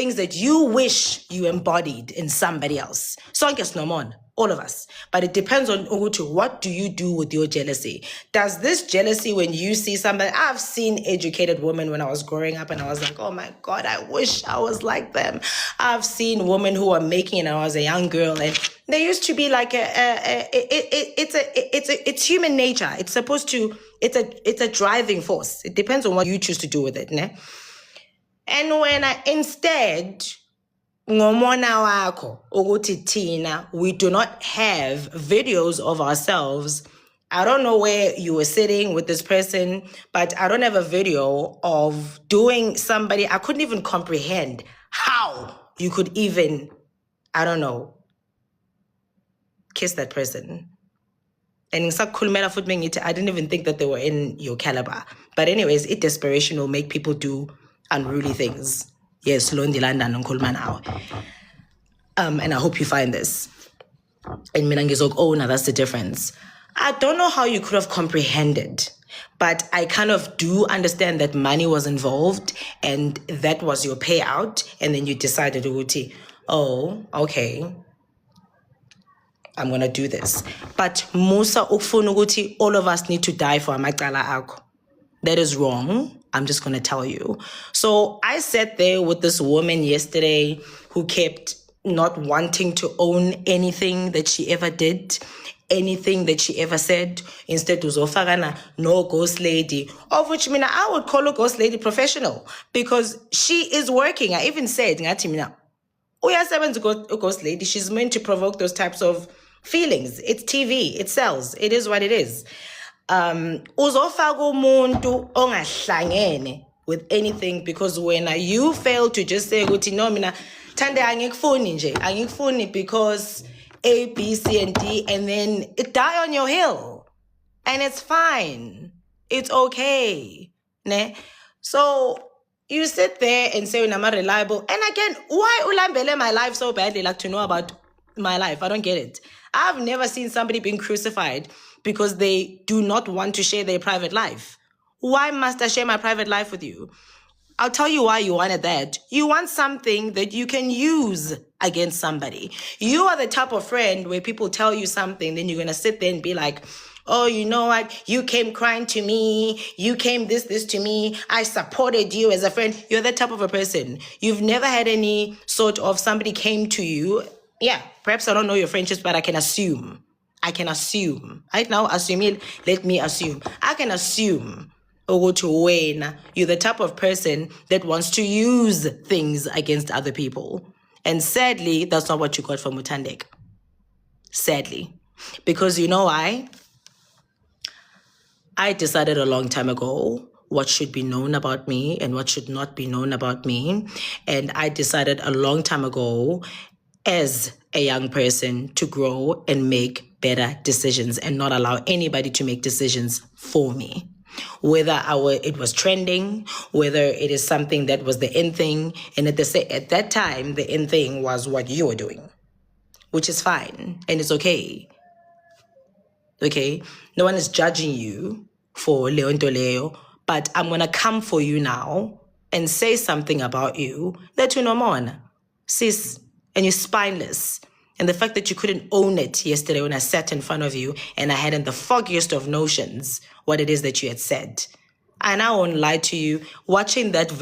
things that you wish you embodied in somebody else. So I guess no more, all of us. But it depends on what do you do with your jealousy. Does this jealousy, when you see somebody, I've seen educated women when I was growing up and I was like, oh my God, I wish I was like them. I've seen women who are making it and I was a young girl and there used to be like it's human nature. It's supposed to, it's a driving force. It depends on what you choose to do with it, ne? And when I instead, ngomona wako ukuthi thina, we do not have videos of ourselves. I don't know where you were sitting with this person, but I don't have a video of doing somebody. I couldn't even comprehend how you could even, I don't know, kiss that person. And I didn't even think that they were in your caliber. But anyways, desperation will make people do unruly things. Yes, and I hope you find this. And Minangizok, oh, now that's the difference. I don't know how you could have comprehended, but I kind of do understand that money was involved and that was your payout. And then you decided, oh, okay, I'm going to do this. But Musa Ukfunuguti, all of us need to die for Amagdala Ako. That is wrong. I'm just going to tell you. So I sat there with this woman yesterday who kept not wanting to own anything that she ever did, anything that she ever said. Instead, uzofagana, no ghost lady, of which I would call a ghost lady professional because she is working. I even said, ngathi a ghost lady, she's meant to provoke those types of feelings. It's TV, it sells, it is what it is. Uzofaka umuntu ongahlangene with anything because when you fail to just say ukuthi no mina thande angikufuni because A, B, C, and D, and then it die on your hill, and it's fine, it's okay, ne? So you sit there and say I'm not reliable, and again, why ulambele my life so badly, like to know about my life? I don't get it. I've never seen somebody being crucified because they do not want to share their private life. Why must I share my private life with you? I'll tell you why you wanted that. You want something that you can use against somebody. You are the type of friend where people tell you something, then you're going to sit there and be like, oh, you know what? You came crying to me. You came this to me. I supported you as a friend. You're that type of a person. You've never had any sort of somebody came to you. Yeah, perhaps I don't know your friendships, but I can assume. Right now, let me assume. I can assume you're the type of person that wants to use things against other people. And sadly, that's not what you got from Muthandek. Sadly. Because you know why? I decided a long time ago what should be known about me and what should not be known about me. And I decided a long time ago as a young person to grow and make better decisions and not allow anybody to make decisions for me. Whether it was trending, whether it is something that was the in thing, and at that time, the in thing was what you were doing, which is fine, and it's okay. Okay? No one is judging you for Leonto Leo, but I'm going to come for you now and say something about you that you know more, sis, and you're spineless. And the fact that you couldn't own it yesterday when I sat in front of you and I hadn't the foggiest of notions what it is that you had said. And I won't lie to you, watching that